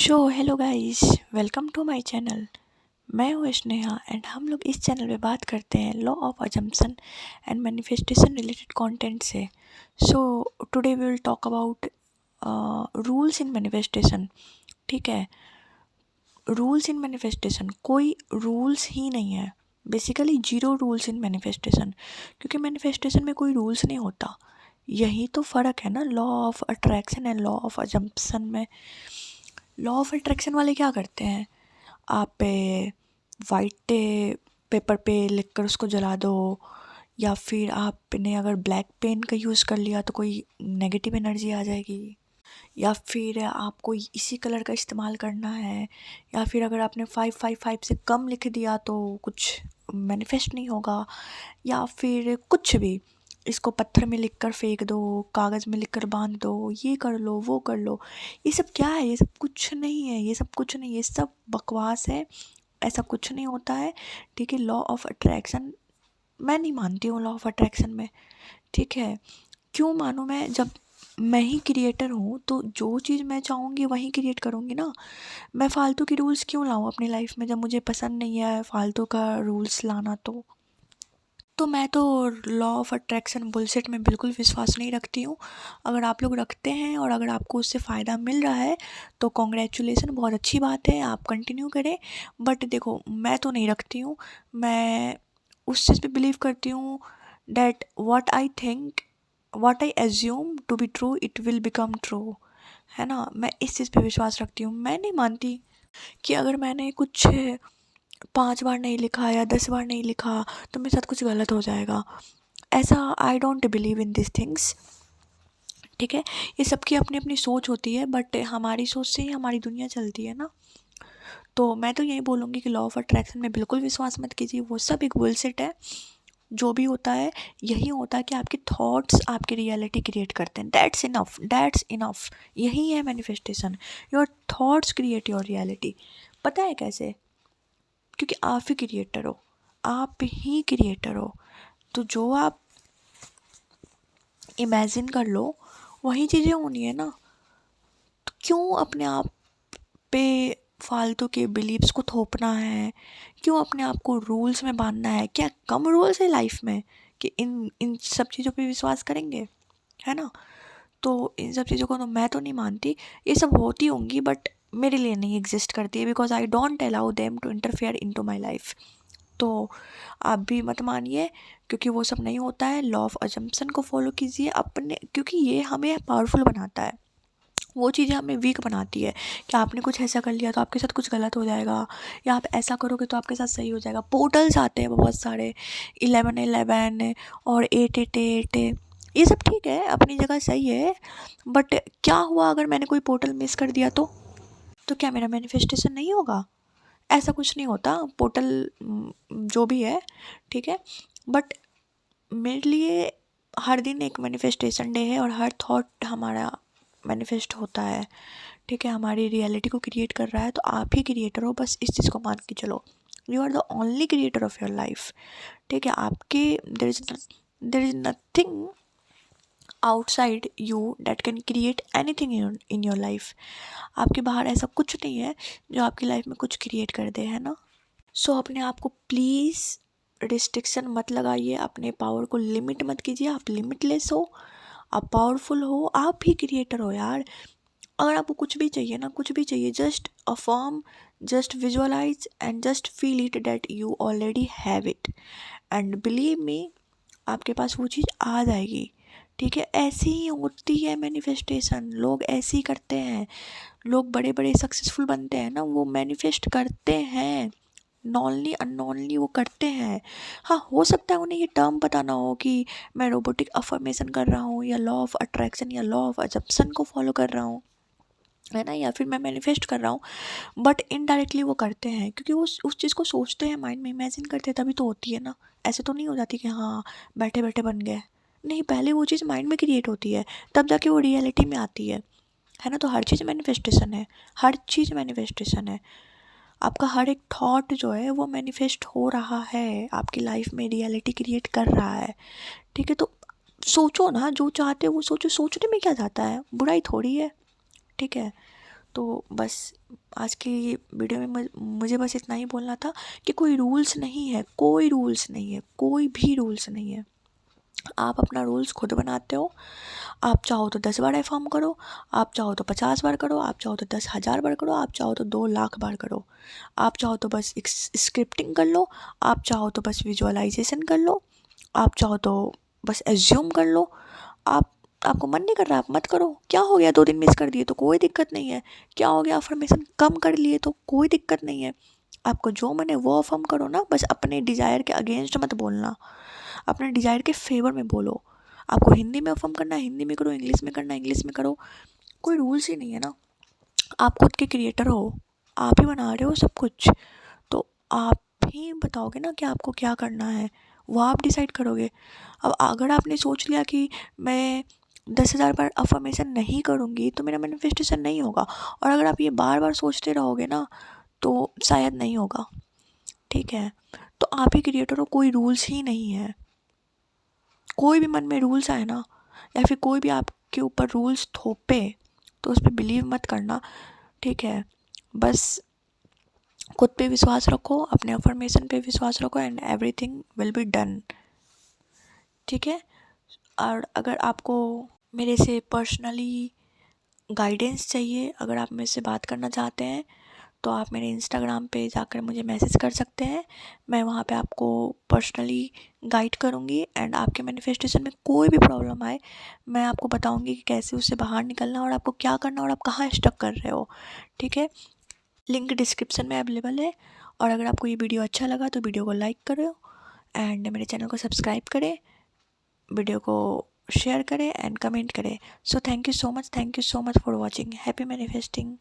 Hello guys, welcome to my channel. मैं हूँ Sneha and हम लोग इस चैनल पे बात करते हैं law of assumption and manifestation related content से। Today we will talk about rules in manifestation. ठीक है, रूल्स इन मैनिफेस्टेशन, कोई रूल्स ही नहीं है, basically zero rules in manifestation, क्योंकि मैनिफेस्टेशन में कोई रूल्स नहीं होता। यही तो फ़र्क है ना law of attraction and law of assumption में। लॉ ऑफ अट्रैक्शन वाले क्या करते हैं, आप वाइट पेपर पे लिखकर उसको जला दो, या फिर आपने अगर ब्लैक पेन का यूज़ कर लिया तो कोई नेगेटिव एनर्जी आ जाएगी, या फिर आपको इसी कलर का इस्तेमाल करना है, या फिर अगर आपने 555 से कम लिख दिया तो कुछ मैनिफेस्ट नहीं होगा, या फिर कुछ भी, इसको पत्थर में लिख कर फेंक दो, कागज़ में लिख कर बांध दो, ये कर लो वो कर लो। ये सब क्या है? ये सब कुछ नहीं है, ये सब कुछ नहीं, ये सब बकवास है। ऐसा कुछ नहीं होता है। ठीक है, लॉ ऑफ अट्रैक्शन मैं नहीं मानती हूँ लॉ ऑफ अट्रैक्शन में। ठीक है, क्यों मानूँ मैं? जब मैं ही क्रिएटर हूँ तो जो चीज़ मैं चाहूँगी वही क्रिएट करूँगी ना। मैं फालतू की रूल्स क्यों लाऊँ अपनी लाइफ में जब मुझे पसंद नहीं है फालतू का रूल्स लाना। तो मैं तो लॉ ऑफ अट्रैक्शन बुलशिट में बिल्कुल विश्वास नहीं रखती हूँ। अगर आप लोग रखते हैं और अगर आपको उससे फ़ायदा मिल रहा है तो कॉन्ग्रेचुलेसन, बहुत अच्छी बात है, आप कंटिन्यू करें। बट देखो, मैं तो नहीं रखती हूँ। मैं उस चीज़ पे बिलीव करती हूँ that what I think, what I assume to be true it will become true, है ना। मैं इस चीज़ पे विश्वास रखती हूँ। मैं नहीं मानती कि अगर मैंने कुछ 5 बार नहीं लिखा या 10 बार नहीं लिखा तो मेरे साथ कुछ गलत हो जाएगा। ऐसा I don't believe in this things. ठीक है, ये सबकी अपनी अपनी सोच होती है, बट हमारी सोच से ही हमारी दुनिया चलती है ना। तो मैं तो यही बोलूँगी कि लॉ ऑफ अट्रैक्शन में बिल्कुल विश्वास मत कीजिए, वो सब एक बुलशिट है। जो भी होता है यही होता है कि आपके थॉट्स आपकी रियलिटी क्रिएट करते हैं। That's enough, that's enough. यही है manifestation. Your thoughts create your reality. पता है कैसे? क्योंकि आप ही क्रिएटर हो, आप ही क्रिएटर हो। तो जो आप इमेजिन कर लो वही चीज़ें होनी है ना। तो क्यों अपने आप पे फालतू के बिलीव्स को थोपना है? क्यों अपने आप को रूल्स में बांधना है? क्या कम रूल्स है लाइफ में कि इन इन सब चीज़ों पे विश्वास करेंगे, है ना। तो इन सब चीज़ों को तो मैं तो नहीं मानती। ये सब होती होंगी बट मेरे लिए नहीं एग्जिस्ट करती है, because I don't allow them to interfere into my life. तो आप भी मत मानिए, क्योंकि वो सब नहीं होता है। लॉ ऑफ अजम्पशन को फॉलो कीजिए अपने, क्योंकि ये हमें पावरफुल बनाता है। वो चीज़ें हमें वीक बनाती है कि आपने कुछ ऐसा कर लिया तो आपके साथ कुछ गलत हो जाएगा, या आप ऐसा करोगे तो आपके साथ सही हो जाएगा। पोर्टल्स आते हैं बहुत सारे, 11-11 और 8-8-8। ये सब ठीक है, अपनी जगह सही है, बट क्या हुआ अगर मैंने कोई पोर्टल मिस कर दिया तो क्या मेरा मैनिफेस्टेशन नहीं होगा? ऐसा कुछ नहीं होता। पोर्टल जो भी है, ठीक है, बट मेरे लिए हर दिन एक मैनिफेस्टेशन डे है और हर थॉट हमारा मैनिफेस्ट होता है। ठीक है, हमारी रियलिटी को क्रिएट कर रहा है, तो आप ही क्रिएटर हो, बस इस चीज़ को मान के चलो। You are the only creator of your life. ठीक है, आपके there is nothing outside you that can create anything in your life. आपके बाहर ऐसा कुछ नहीं है जो आपकी लाइफ में कुछ क्रिएट कर दे, है ना। सो अपने आप को प्लीज़ रिस्ट्रिक्शन मत लगाइए, अपने पावर को लिमिट मत कीजिए। आप लिमिटलेस हो, आप पावरफुल हो, आप ही क्रिएटर हो यार। अगर आपको कुछ भी चाहिए ना, कुछ भी चाहिए, just affirm, just visualise and just feel it that you already have it, and believe me, आपके पास वो चीज़ आ जाएगी। ठीक है, ऐसी ही होती है मैनिफेस्टेशन। लोग ऐसे ही करते हैं। लोग बड़े बड़े सक्सेसफुल बनते हैं ना, वो मैनिफेस्ट करते हैं, नॉनली अननोनली वो करते हैं। हाँ, हो सकता है उन्हें ये टर्म पता ना हो कि मैं रोबोटिक अफर्मेशन कर रहा हूँ या लॉ ऑफ अट्रैक्शन या लॉ ऑफ अजम्पशन को फॉलो कर रहा हूँ, है ना, या फिर मैं मैनिफेस्ट कर रहा हूँ, बट इनडायरेक्टली वो करते हैं क्योंकि वो उस चीज़ को सोचते हैं, माइंड में इमेजिन करते हैं, तभी तो होती है ना। ऐसे तो नहीं हो जाती कि हाँ बैठे बैठे बन गए। नहीं, पहले वो चीज़ माइंड में क्रिएट होती है, तब जाके वो रियलिटी में आती है ना। तो हर चीज़ मैनिफेस्टेशन है, हर चीज़ मैनिफेस्टेशन है। आपका हर एक थॉट जो है वो मैनिफेस्ट हो रहा है, आपकी लाइफ में रियलिटी क्रिएट कर रहा है। ठीक है, तो सोचो ना, जो चाहते हो वो सोचो, सोचने में क्या जाता है, बुराई थोड़ी है। ठीक है, तो बस आज की वीडियो में मुझे बस इतना ही बोलना था कि कोई रूल्स नहीं है, कोई रूल्स नहीं है, कोई भी रूल्स नहीं है। आप अपना रूल्स खुद बनाते हो। आप चाहो तो 10 बार एफर्म करो, आप चाहो तो 50 बार करो, आप चाहो तो 10,000 बार करो, आप चाहो तो 2 लाख बार करो, आप चाहो तो बस स्क्रिप्टिंग कर लो, आप चाहो तो बस विजुअलाइजेशन कर लो, आप चाहो तो बस एज्यूम कर लो। आपको मन नहीं कर रहा, आप मत करो। क्या हो गया, 2 दिन मिस कर दिए तो कोई दिक्कत नहीं है। क्या हो गया, अफर्मेशन कम कर लिए तो कोई दिक्कत नहीं है। आपको जो मन है वो अफर्म करो ना, बस अपने डिज़ायर के अगेंस्ट मत बोलना, अपने डिज़ायर के फेवर में बोलो। आपको हिंदी में अफर्म करना है हिंदी में करो, इंग्लिश में करना है इंग्लिश में करो। कोई रूल्स ही नहीं है ना। आप खुद के क्रिएटर हो, आप ही बना रहे हो सब कुछ, तो आप ही बताओगे ना कि आपको क्या करना है, वो आप डिसाइड करोगे। अब अगर आपने सोच लिया कि मैं 10,000 बार अफर्मेशन नहीं करूँगी तो मेरा मैनिफेस्टेशन नहीं होगा, और अगर आप ये बार बार सोचते रहोगे ना तो शायद नहीं होगा। ठीक है, तो आप ही क्रिएटर हो, कोई रूल्स ही नहीं है। कोई भी मन में रूल्स आए ना, या फिर कोई भी आपके ऊपर रूल्स थोपे, तो उस पर बिलीव मत करना। ठीक है, बस खुद पे विश्वास रखो, अपने अफर्मेशन पे विश्वास रखो, and everything will be done. ठीक है, और अगर आपको मेरे से पर्सनली गाइडेंस चाहिए, अगर आप मेरे से बात करना चाहते हैं, तो आप मेरे इंस्टाग्राम पे जाकर मुझे मैसेज कर सकते हैं। मैं वहाँ पे आपको पर्सनली गाइड करूँगी, एंड आपके मैनिफेस्टेशन में कोई भी प्रॉब्लम आए, मैं आपको बताऊँगी कि कैसे उससे बाहर निकलना और आपको क्या करना और आप कहाँ स्टक कर रहे हो। ठीक है, लिंक डिस्क्रिप्शन में अवेलेबल है। और अगर आपको ये वीडियो अच्छा लगा तो वीडियो को लाइक करो, एंड मेरे चैनल को सब्सक्राइब करें, वीडियो को शेयर करें एंड कमेंट करें। So thank you so much for watching. Happy manifesting.